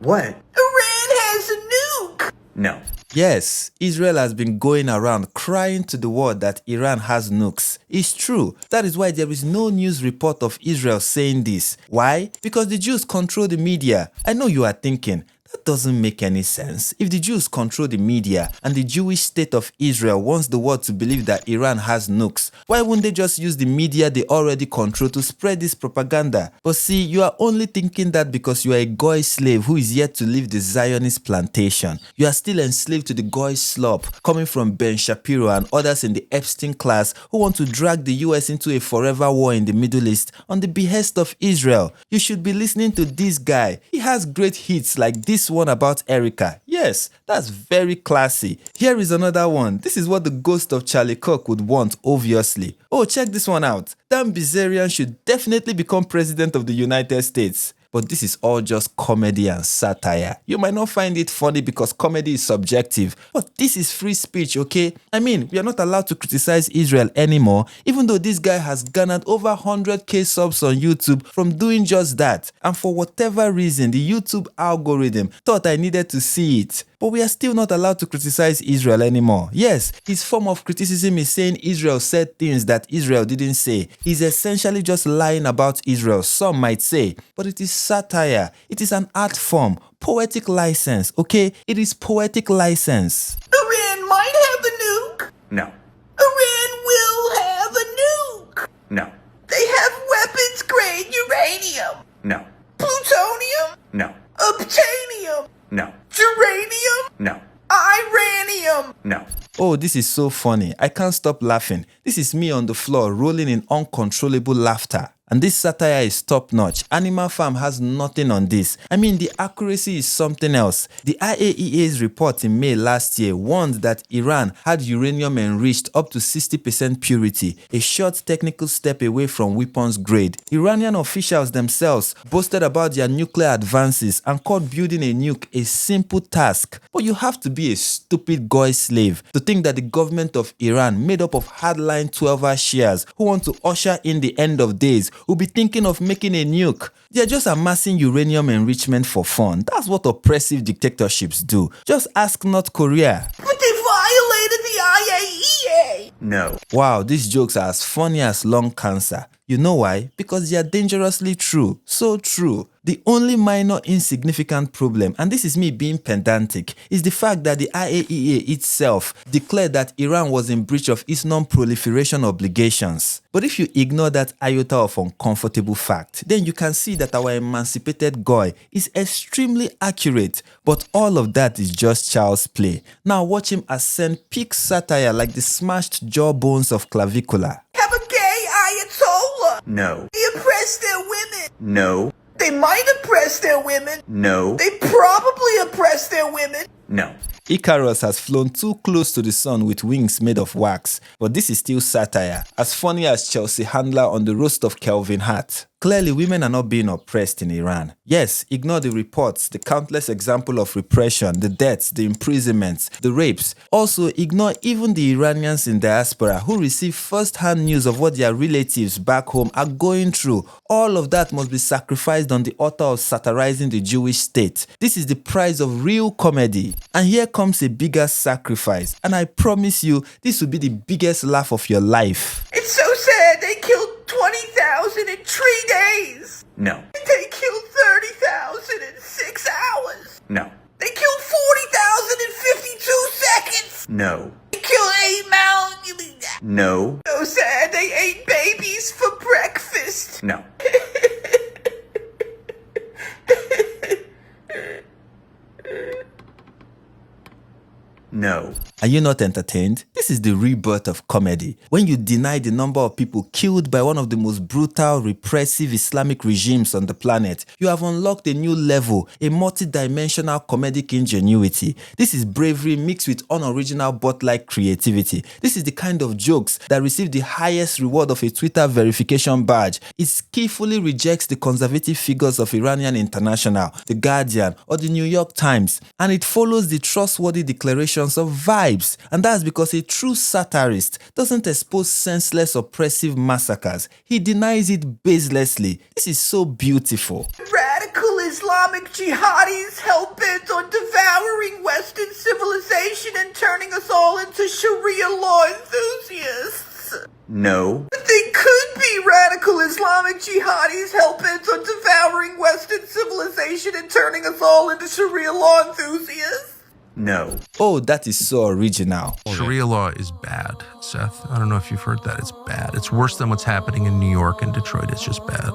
What? Iran has a nuke! No. Yes, Israel has been going around crying to the world that Iran has nukes. It's true. That is why there is no news report of Israel saying this. Why? Because the Jews control the media. I know you are thinking, that doesn't make any sense. If the Jews control the media and the Jewish state of Israel wants the world to believe that Iran has nukes, why wouldn't they just use the media they already control to spread this propaganda? But see, you are only thinking that because you are a Goy slave who is yet to leave the Zionist plantation. You are still enslaved to the Goy slop coming from Ben Shapiro and others in the Epstein class who want to drag the US into a forever war in the Middle East on the behest of Israel. You should be listening to this guy. He has great hits like this one about Erica. Yes, that's very classy. Here is another one. This is what the ghost of Charlie Kirk would want, obviously. Oh, check this one out. Dan Bilzerian should definitely become president of the United States. But this is all just comedy and satire. You might not find it funny because comedy is subjective, but this is free speech, okay? I mean, we are not allowed to criticize Israel anymore, even though this guy has garnered over 100k subs on YouTube from doing just that. And for whatever reason, the YouTube algorithm thought I needed to see it. But we are still not allowed to criticize Israel anymore. Yes, his form of criticism is saying Israel said things that Israel didn't say. He's essentially just lying about Israel, some might say. But it is satire. It is an art form. Poetic license, okay? It is poetic license. Iran might have a nuke. No. Iran will have a nuke. No. They have weapons-grade uranium. No. Plutonium. No. Obtanium. No. Geranium. No. Iranium. No. Oh, this is so funny. I can't stop laughing. This is me on the floor rolling in uncontrollable laughter. And this satire is top-notch. Animal Farm has nothing on this. I mean, the accuracy is something else. The IAEA's report in May last year warned that Iran had uranium enriched up to 60% purity, a short technical step away from weapons grade. Iranian officials themselves boasted about their nuclear advances and called building a nuke a simple task. But you have to be a stupid Goy slave to think that the government of Iran, made up of hardline 12-hour Shias who want to usher in the end of days, will be thinking of making a nuke. They are just amassing uranium enrichment for fun. That's what oppressive dictatorships do. Just ask North Korea. But they violated the IAEA. No. Wow, these jokes are as funny as lung cancer. You know why? Because they are dangerously true. So true. The only minor insignificant problem, and this is me being pedantic, is the fact that the IAEA itself declared that Iran was in breach of its non-proliferation obligations. But if you ignore that iota of uncomfortable fact, then you can see that our emancipated Goy is extremely accurate. But all of that is just child's play. Now watch him ascend peak satire like the smashed jawbones of Clavicula. Have a gay Ayatollah. No. They oppress their women. No. They might oppress their women. No. They probably oppress their women. No. Icarus has flown too close to the sun with wings made of wax, but this is still satire, as funny as Chelsea Handler on the roast of Kelvin Hart. Clearly, women are not being oppressed in Iran. Yes, ignore the reports, the countless examples of repression, the deaths, the imprisonments, the rapes. Also, ignore even the Iranians in diaspora who receive first-hand news of what their relatives back home are going through. All of that must be sacrificed on the altar of satirizing the Jewish state. This is the price of real comedy. And here comes a bigger sacrifice. And I promise you, this will be the biggest laugh of your life. It's so sad they killed 20,000 in 3 days. No. They killed 30,000 in 6 hours. No. They killed 40,000 in 52 seconds. No. They killed 8 million. No. So sad they ate babies for breakfast. No. No. Are you not entertained? This is the rebirth of comedy. When you deny the number of people killed by one of the most brutal, repressive Islamic regimes on the planet, you have unlocked a new level, a multi-dimensional comedic ingenuity. This is bravery mixed with unoriginal bot-like creativity. This is the kind of jokes that receive the highest reward of a Twitter verification badge. It skillfully rejects the conservative figures of Iranian International, The Guardian, or the New York Times, and it follows the trustworthy declarations of vibes. And that's because a true satirist doesn't expose senseless oppressive massacres. He denies it baselessly. This is so beautiful. Radical Islamic Islamic jihadis hell-bent on devouring Western civilization and turning us all into Sharia law enthusiasts? No. They could be radical Islamic jihadis hell-bent on devouring Western civilization and turning us all into Sharia law enthusiasts? No. Oh, that is so original. Sharia law is bad, Seth. I don't know if you've heard that. It's bad. It's worse than what's happening in New York and Detroit. It's just bad.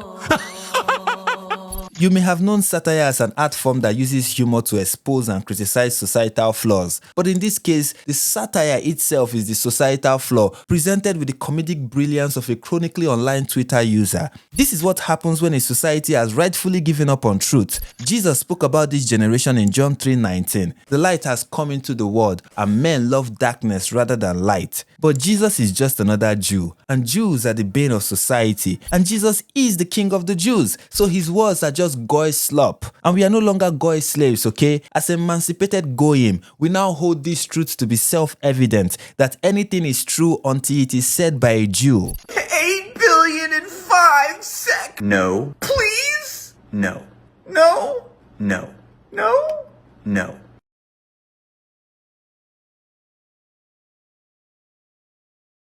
You may have known satire as an art form that uses humor to expose and criticize societal flaws. But in this case, the satire itself is the societal flaw, presented with the comedic brilliance of a chronically online Twitter user. This is what happens when a society has rightfully given up on truth. Jesus spoke about this generation in John 3:19. The light has come into the world, and men love darkness rather than light. But Jesus is just another Jew, and Jews are the bane of society, and Jesus is the king of the Jews, so his words are just goy slop. And we are no longer goy slaves, okay? As emancipated goyim, we now hold this truth to be self-evident, that anything is true until it is said by a Jew. 8,000,000,005 seconds. No. Please? No. No? No. No? No.